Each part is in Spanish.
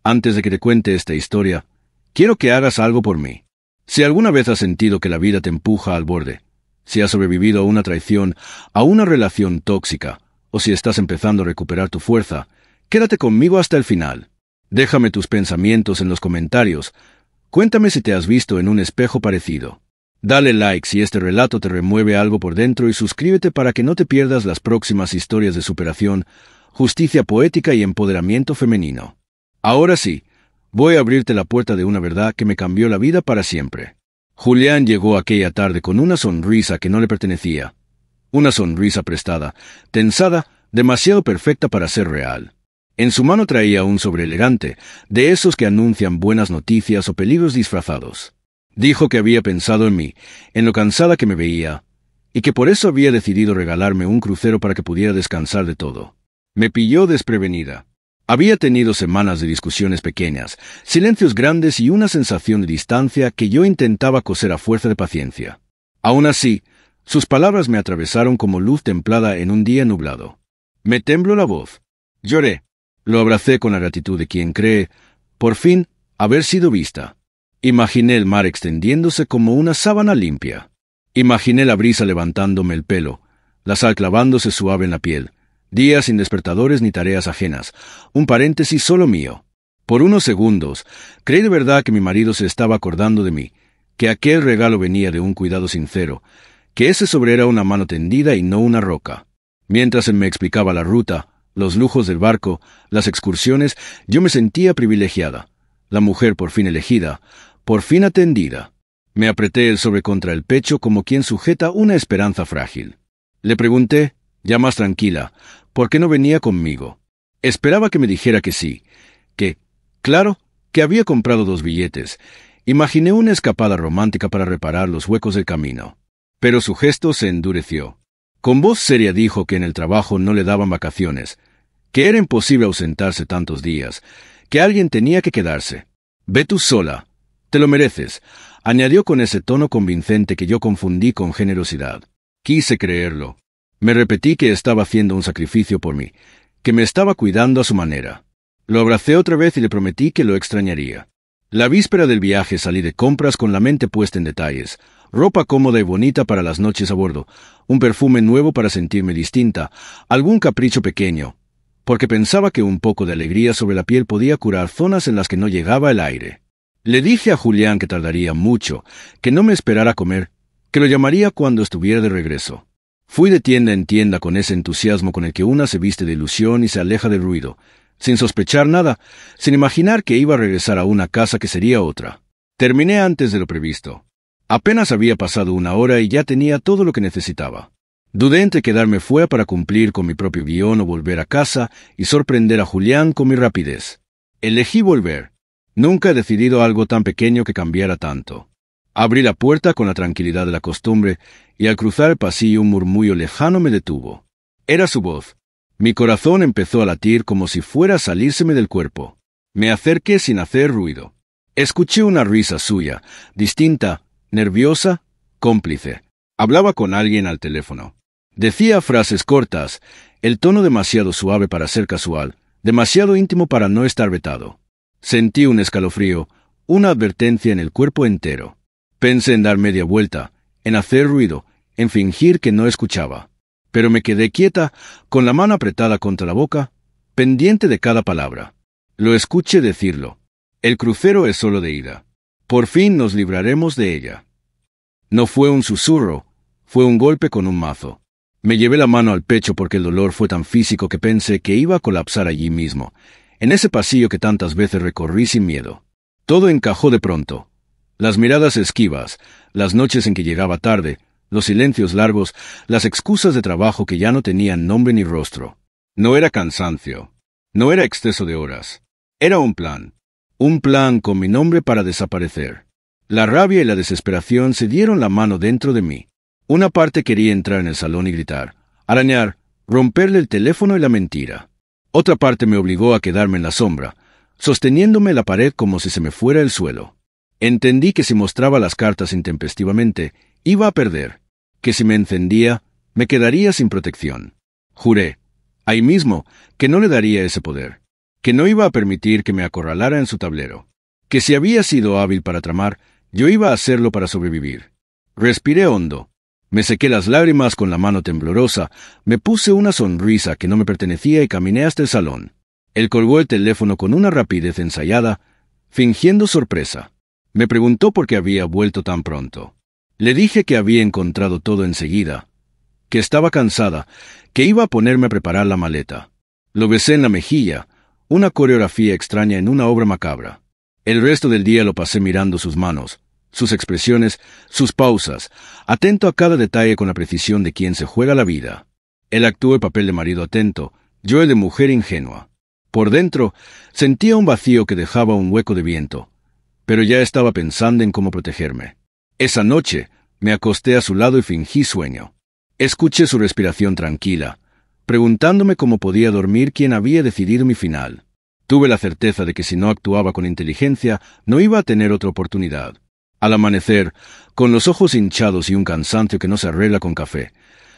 Antes de que te cuente esta historia, quiero que hagas algo por mí. Si alguna vez has sentido que la vida te empuja al borde, si has sobrevivido a una traición, a una relación tóxica, o si estás empezando a recuperar tu fuerza, quédate conmigo hasta el final. Déjame tus pensamientos en los comentarios. Cuéntame si te has visto en un espejo parecido. Dale like si este relato te remueve algo por dentro y suscríbete para que no te pierdas las próximas historias de superación, justicia poética y empoderamiento femenino. Ahora sí, voy a abrirte la puerta de una verdad que me cambió la vida para siempre. Julián llegó aquella tarde con una sonrisa que no le pertenecía. Una sonrisa prestada, tensada, demasiado perfecta para ser real. En su mano traía un sobre elegante, de esos que anuncian buenas noticias o peligros disfrazados. Dijo que había pensado en mí, en lo cansada que me veía, y que por eso había decidido regalarme un crucero para que pudiera descansar de todo. Me pilló desprevenida. Había tenido semanas de discusiones pequeñas, silencios grandes y una sensación de distancia que yo intentaba coser a fuerza de paciencia. Aún así, sus palabras me atravesaron como luz templada en un día nublado. Me tembló la voz. Lloré. Lo abracé con la gratitud de quien cree, por fin, haber sido vista. Imaginé el mar extendiéndose como una sábana limpia. Imaginé la brisa levantándome el pelo, la sal clavándose suave en la piel. Días sin despertadores ni tareas ajenas, un paréntesis solo mío. Por unos segundos, creí de verdad que mi marido se estaba acordando de mí, que aquel regalo venía de un cuidado sincero, que ese sobre era una mano tendida y no una roca. Mientras él me explicaba la ruta, los lujos del barco, las excursiones, yo me sentía privilegiada. La mujer por fin elegida, por fin atendida. Me apreté el sobre contra el pecho como quien sujeta una esperanza frágil. Le pregunté, ya más tranquila, ¿por qué no venía conmigo? Esperaba que me dijera que sí, claro, que había comprado 2 billetes. Imaginé una escapada romántica para reparar los huecos del camino. Pero su gesto se endureció. Con voz seria dijo que en el trabajo no le daban vacaciones, que era imposible ausentarse tantos días, que alguien tenía que quedarse. Ve tú sola, te lo mereces, añadió con ese tono convincente que yo confundí con generosidad. Quise creerlo. Me repetí que estaba haciendo un sacrificio por mí, que me estaba cuidando a su manera. Lo abracé otra vez y le prometí que lo extrañaría. La víspera del viaje salí de compras con la mente puesta en detalles, ropa cómoda y bonita para las noches a bordo, un perfume nuevo para sentirme distinta, algún capricho pequeño, porque pensaba que un poco de alegría sobre la piel podía curar zonas en las que no llegaba el aire. Le dije a Julián que tardaría mucho, que no me esperara a comer, que lo llamaría cuando estuviera de regreso. Fui de tienda en tienda con ese entusiasmo con el que una se viste de ilusión y se aleja del ruido, sin sospechar nada, sin imaginar que iba a regresar a una casa que sería otra. Terminé antes de lo previsto. Apenas había pasado 1 hora y ya tenía todo lo que necesitaba. Dudé entre quedarme fuera para cumplir con mi propio guión o volver a casa y sorprender a Julián con mi rapidez. Elegí volver. Nunca he decidido algo tan pequeño que cambiara tanto. Abrí la puerta con la tranquilidad de la costumbre y al cruzar el pasillo un murmullo lejano me detuvo. Era su voz. Mi corazón empezó a latir como si fuera a salírseme del cuerpo. Me acerqué sin hacer ruido. Escuché una risa suya, distinta, nerviosa, cómplice. Hablaba con alguien al teléfono. Decía frases cortas, el tono demasiado suave para ser casual, demasiado íntimo para no estar vetado. Sentí un escalofrío, una advertencia en el cuerpo entero. Pensé en dar media vuelta, en hacer ruido, en fingir que no escuchaba. Pero me quedé quieta, con la mano apretada contra la boca, pendiente de cada palabra. Lo escuché decirlo. El crucero es solo de ida. Por fin nos libraremos de ella. No fue un susurro, fue un golpe con un mazo. Me llevé la mano al pecho porque el dolor fue tan físico que pensé que iba a colapsar allí mismo, en ese pasillo que tantas veces recorrí sin miedo. Todo encajó de pronto. Las miradas esquivas, las noches en que llegaba tarde, los silencios largos, las excusas de trabajo que ya no tenían nombre ni rostro. No era cansancio, no era exceso de horas. Era un plan con mi nombre para desaparecer. La rabia y la desesperación se dieron la mano dentro de mí. Una parte quería entrar en el salón y gritar, arañar, romperle el teléfono y la mentira. Otra parte me obligó a quedarme en la sombra, sosteniéndome la pared como si se me fuera el suelo. Entendí que si mostraba las cartas intempestivamente, iba a perder, que si me encendía, me quedaría sin protección. Juré, ahí mismo, que no le daría ese poder, que no iba a permitir que me acorralara en su tablero, que si había sido hábil para tramar, yo iba a hacerlo para sobrevivir. Respiré hondo. Me sequé las lágrimas con la mano temblorosa, me puse una sonrisa que no me pertenecía y caminé hasta el salón. Él colgó el teléfono con una rapidez ensayada, fingiendo sorpresa. Me preguntó por qué había vuelto tan pronto. Le dije que había encontrado todo enseguida, que estaba cansada, que iba a ponerme a preparar la maleta. Lo besé en la mejilla, una coreografía extraña en una obra macabra. El resto del día lo pasé mirando sus manos, sus expresiones, sus pausas, atento a cada detalle con la precisión de quien se juega la vida. Él actuó el papel de marido atento, yo el de mujer ingenua. Por dentro, sentía un vacío que dejaba un hueco de viento, pero ya estaba pensando en cómo protegerme. Esa noche, me acosté a su lado y fingí sueño. Escuché su respiración tranquila, preguntándome cómo podía dormir quien había decidido mi final. Tuve la certeza de que si no actuaba con inteligencia, no iba a tener otra oportunidad. Al amanecer, con los ojos hinchados y un cansancio que no se arregla con café,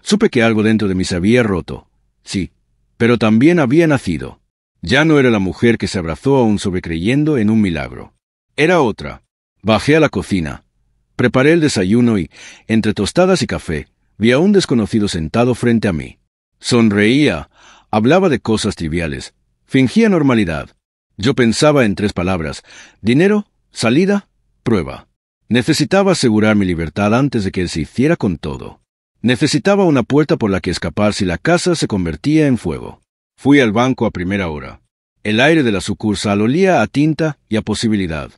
supe que algo dentro de mí se había roto. Sí, pero también había nacido. Ya no era la mujer que se abrazó aún sobrecreyendo en un milagro. Era otra. Bajé a la cocina. Preparé el desayuno y, entre tostadas y café, vi a un desconocido sentado frente a mí. Sonreía, hablaba de cosas triviales, fingía normalidad. Yo pensaba en 3 palabras: dinero, salida, prueba. Necesitaba asegurar mi libertad antes de que él se hiciera con todo. Necesitaba una puerta por la que escapar si la casa se convertía en fuego. Fui al banco a primera hora. El aire de la sucursal olía a tinta y a posibilidad.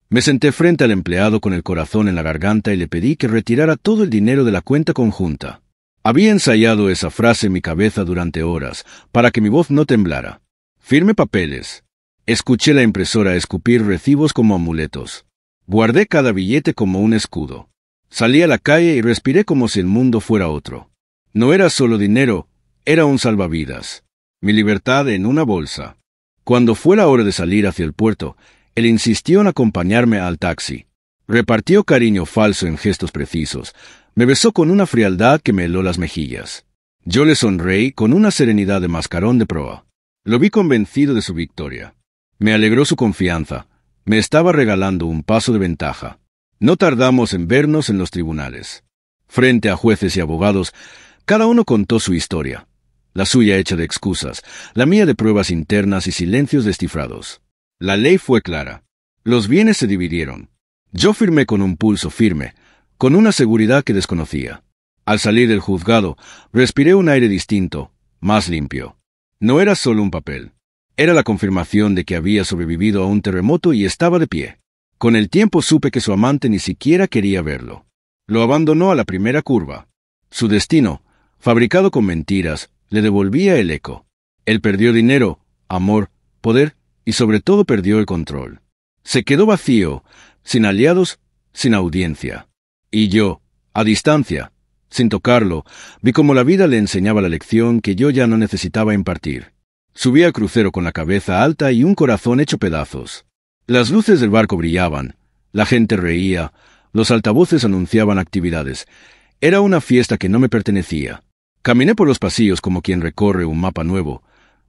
Me senté frente al empleado con el corazón en la garganta y le pedí que retirara todo el dinero de la cuenta conjunta. Había ensayado esa frase en mi cabeza durante horas, para que mi voz no temblara. Firmé papeles. Escuché la impresora escupir recibos como amuletos. Guardé cada billete como un escudo. Salí a la calle y respiré como si el mundo fuera otro. No era solo dinero, era un salvavidas. Mi libertad en una bolsa. Cuando fue la hora de salir hacia el puerto, él insistió en acompañarme al taxi. Repartió cariño falso en gestos precisos. Me besó con una frialdad que me heló las mejillas. Yo le sonreí con una serenidad de mascarón de proa. Lo vi convencido de su victoria. Me alegró su confianza. Me estaba regalando un paso de ventaja. No tardamos en vernos en los tribunales. Frente a jueces y abogados, cada uno contó su historia. La suya hecha de excusas, la mía de pruebas internas y silencios descifrados. La ley fue clara. Los bienes se dividieron. Yo firmé con un pulso firme, con una seguridad que desconocía. Al salir del juzgado, respiré un aire distinto, más limpio. No era solo un papel. Era la confirmación de que había sobrevivido a un terremoto y estaba de pie. Con el tiempo supe que su amante ni siquiera quería verlo. Lo abandonó a la primera curva. Su destino, fabricado con mentiras, le devolvía el eco. Él perdió dinero, amor, poder y sobre todo perdió el control. Se quedó vacío, sin aliados, sin audiencia. Y yo, a distancia, sin tocarlo, vi cómo la vida le enseñaba la lección que yo ya no necesitaba impartir. Subí al crucero con la cabeza alta y un corazón hecho pedazos. Las luces del barco brillaban, la gente reía, los altavoces anunciaban actividades. Era una fiesta que no me pertenecía. Caminé por los pasillos como quien recorre un mapa nuevo,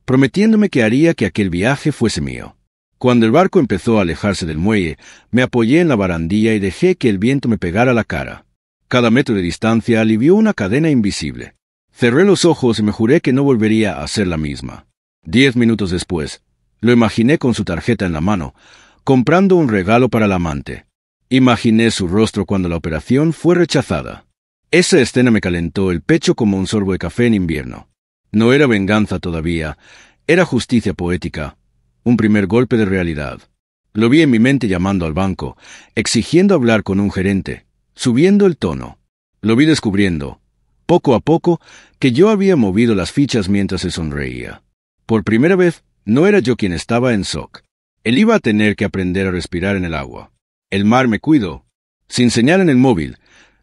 prometiéndome que haría que aquel viaje fuese mío. Cuando el barco empezó a alejarse del muelle, me apoyé en la barandilla y dejé que el viento me pegara la cara. Cada metro de distancia alivió una cadena invisible. Cerré los ojos y me juré que no volvería a ser la misma. 10 minutos después, lo imaginé con su tarjeta en la mano, comprando un regalo para la amante. Imaginé su rostro cuando la operación fue rechazada. Esa escena me calentó el pecho como un sorbo de café en invierno. No era venganza todavía, era justicia poética, un primer golpe de realidad. Lo vi en mi mente llamando al banco, exigiendo hablar con un gerente, subiendo el tono. Lo vi descubriendo, poco a poco, que yo había movido las fichas mientras se sonreía. Por primera vez, no era yo quien estaba en shock. Él iba a tener que aprender a respirar en el agua. El mar me cuidó. Sin señal en el móvil,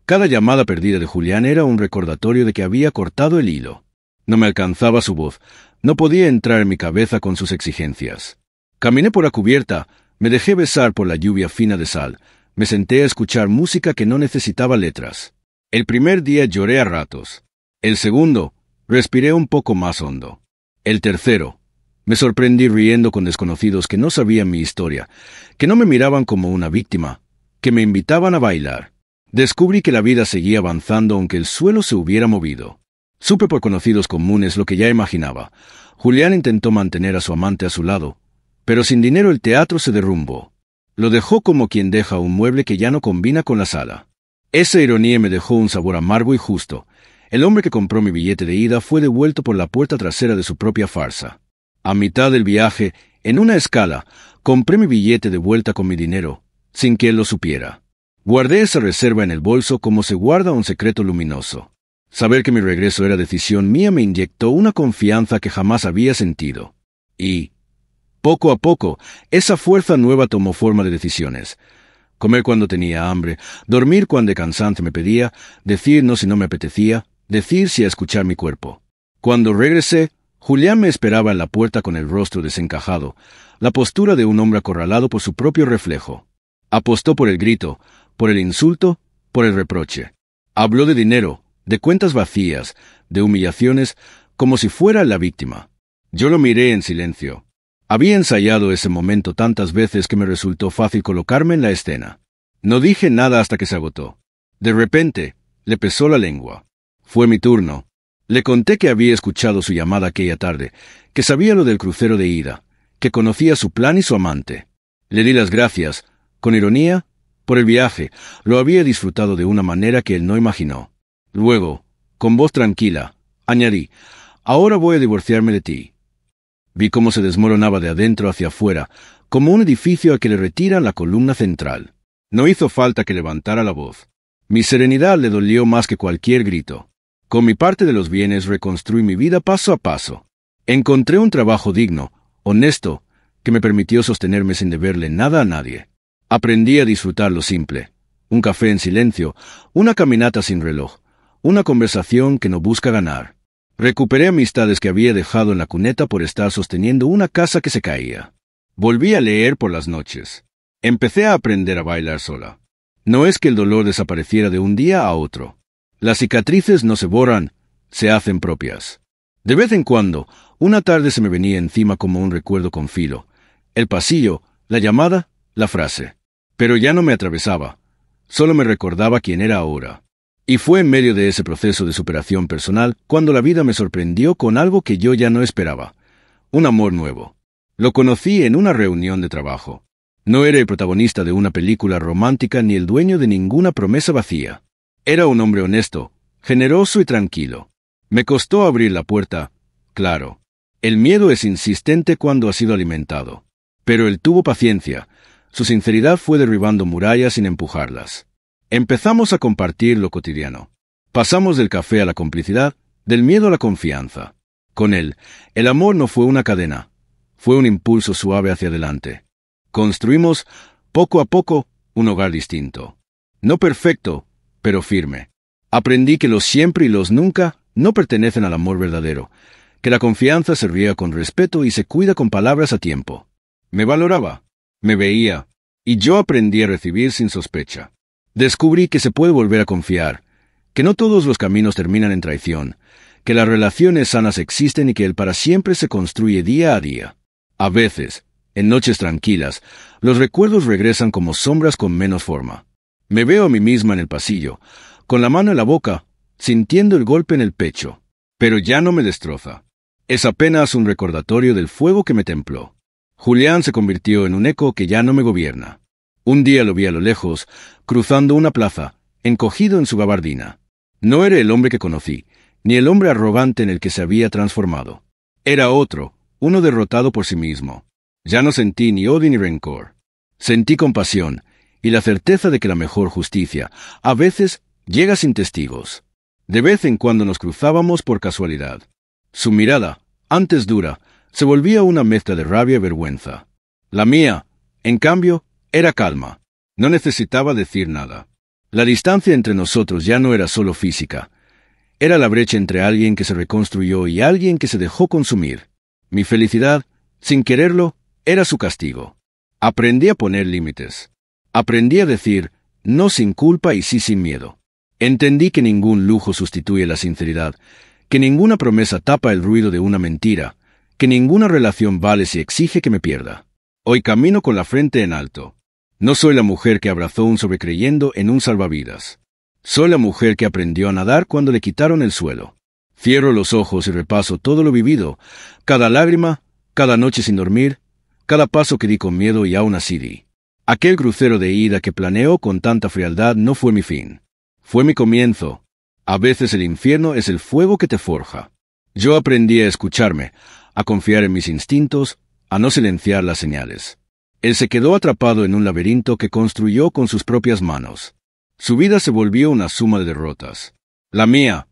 cada llamada perdida de Julián era un recordatorio de que había cortado el hilo. No me alcanzaba su voz, no podía entrar en mi cabeza con sus exigencias. Caminé por la cubierta, me dejé besar por la lluvia fina de sal, me senté a escuchar música que no necesitaba letras. El primer día lloré a ratos. El segundo, respiré un poco más hondo. El tercero, Me sorprendí riendo con desconocidos que no sabían mi historia, que no me miraban como una víctima, que me invitaban a bailar. Descubrí que la vida seguía avanzando aunque el suelo se hubiera movido. Supe por conocidos comunes lo que ya imaginaba. Julián intentó mantener a su amante a su lado, pero sin dinero el teatro se derrumbó. Lo dejó como quien deja un mueble que ya no combina con la sala. Esa ironía me dejó un sabor amargo y justo. El hombre que compró mi billete de ida fue devuelto por la puerta trasera de su propia farsa. A mitad del viaje, en una escala, compré mi billete de vuelta con mi dinero, sin que él lo supiera. Guardé esa reserva en el bolso como se guarda un secreto luminoso. Saber que mi regreso era decisión mía me inyectó una confianza que jamás había sentido. Y, poco a poco, esa fuerza nueva tomó forma de decisiones. Comer cuando tenía hambre, dormir cuando el cansancio me pedía, decir no si no me apetecía, decir sí a escuchar mi cuerpo. Cuando regresé, Julián me esperaba en la puerta con el rostro desencajado, la postura de un hombre acorralado por su propio reflejo. Apostó por el grito, por el insulto, por el reproche. Habló de dinero, de cuentas vacías, de humillaciones, como si fuera la víctima. Yo lo miré en silencio. Había ensayado ese momento tantas veces que me resultó fácil colocarme en la escena. No dije nada hasta que se agotó. De repente, le pesó la lengua. Fue mi turno. Le conté que había escuchado su llamada aquella tarde, que sabía lo del crucero de ida, que conocía su plan y su amante. Le di las gracias, con ironía, por el viaje. Lo había disfrutado de una manera que él no imaginó. Luego, con voz tranquila, añadí, «Ahora voy a divorciarme de ti». Vi cómo se desmoronaba de adentro hacia afuera, como un edificio a que le retiran la columna central. No hizo falta que levantara la voz. Mi serenidad le dolió más que cualquier grito. Con mi parte de los bienes reconstruí mi vida paso a paso. Encontré un trabajo digno, honesto, que me permitió sostenerme sin deberle nada a nadie. Aprendí a disfrutar lo simple. Un café en silencio, una caminata sin reloj, una conversación que no busca ganar. Recuperé amistades que había dejado en la cuneta por estar sosteniendo una casa que se caía. Volví a leer por las noches. Empecé a aprender a bailar sola. No es que el dolor desapareciera de un día a otro. Las cicatrices no se borran, se hacen propias. De vez en cuando, una tarde se me venía encima como un recuerdo con filo. El pasillo, la llamada, la frase. Pero ya no me atravesaba. Solo me recordaba quién era ahora. Y fue en medio de ese proceso de superación personal cuando la vida me sorprendió con algo que yo ya no esperaba. Un amor nuevo. Lo conocí en una reunión de trabajo. No era el protagonista de una película romántica ni el dueño de ninguna promesa vacía. Era un hombre honesto, generoso y tranquilo. Me costó abrir la puerta, claro. El miedo es insistente cuando ha sido alimentado. Pero él tuvo paciencia. Su sinceridad fue derribando murallas sin empujarlas. Empezamos a compartir lo cotidiano. Pasamos del café a la complicidad, del miedo a la confianza. Con él, el amor no fue una cadena. Fue un impulso suave hacia adelante. Construimos, poco a poco, un hogar distinto. No perfecto, pero firme. Aprendí que los siempre y los nunca no pertenecen al amor verdadero, que la confianza se ría con respeto y se cuida con palabras a tiempo. Me valoraba, me veía, y yo aprendí a recibir sin sospecha. Descubrí que se puede volver a confiar, que no todos los caminos terminan en traición, que las relaciones sanas existen y que el para siempre se construye día a día. A veces, en noches tranquilas, los recuerdos regresan como sombras con menos forma. Me veo a mí misma en el pasillo, con la mano en la boca, sintiendo el golpe en el pecho. Pero ya no me destroza. Es apenas un recordatorio del fuego que me templó. Julián se convirtió en un eco que ya no me gobierna. Un día lo vi a lo lejos, cruzando una plaza, encogido en su gabardina. No era el hombre que conocí, ni el hombre arrogante en el que se había transformado. Era otro, uno derrotado por sí mismo. Ya no sentí ni odio ni rencor. Sentí compasión, y la certeza de que la mejor justicia, a veces, llega sin testigos. De vez en cuando nos cruzábamos por casualidad. Su mirada, antes dura, se volvía una mezcla de rabia y vergüenza. La mía, en cambio, era calma. No necesitaba decir nada. La distancia entre nosotros ya no era solo física. Era la brecha entre alguien que se reconstruyó y alguien que se dejó consumir. Mi felicidad, sin quererlo, era su castigo. Aprendí a poner límites. Aprendí a decir no sin culpa y sí sin miedo. Entendí que ningún lujo sustituye la sinceridad, que ninguna promesa tapa el ruido de una mentira, que ninguna relación vale si exige que me pierda. Hoy camino con la frente en alto. No soy la mujer que abrazó un sobrecreyendo en un salvavidas. Soy la mujer que aprendió a nadar cuando le quitaron el suelo. Cierro los ojos y repaso todo lo vivido, cada lágrima, cada noche sin dormir, cada paso que di con miedo y aún así di. Aquel crucero de ida que planeó con tanta frialdad no fue mi fin. Fue mi comienzo. A veces el infierno es el fuego que te forja. Yo aprendí a escucharme, a confiar en mis instintos, a no silenciar las señales. Él se quedó atrapado en un laberinto que construyó con sus propias manos. Su vida se volvió una suma de derrotas. La mía,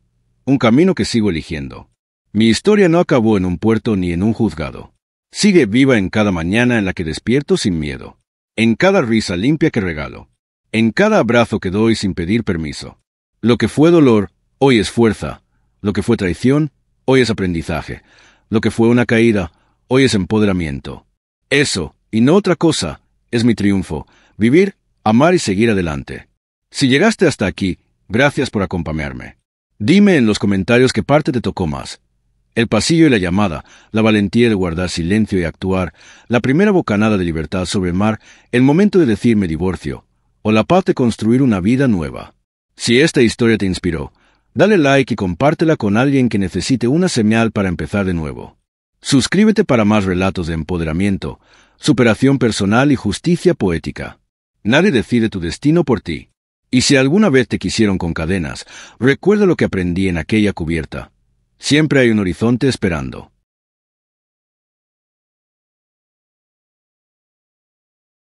un camino que sigo eligiendo. Mi historia no acabó en un puerto ni en un juzgado. Sigue viva en cada mañana en la que despierto sin miedo. En cada risa limpia que regalo. En cada abrazo que doy sin pedir permiso. Lo que fue dolor, hoy es fuerza. Lo que fue traición, hoy es aprendizaje. Lo que fue una caída, hoy es empoderamiento. Eso, y no otra cosa, es mi triunfo. Vivir, amar y seguir adelante. Si llegaste hasta aquí, gracias por acompañarme. Dime en los comentarios qué parte te tocó más. El pasillo y la llamada, la valentía de guardar silencio y actuar, la primera bocanada de libertad sobre el mar, el momento de decir me divorcio, o la paz de construir una vida nueva. Si esta historia te inspiró, dale like y compártela con alguien que necesite una señal para empezar de nuevo. Suscríbete para más relatos de empoderamiento, superación personal y justicia poética. Nadie decide tu destino por ti. Y si alguna vez te quisieron con cadenas, recuerda lo que aprendí en aquella cubierta. Siempre hay un horizonte esperando.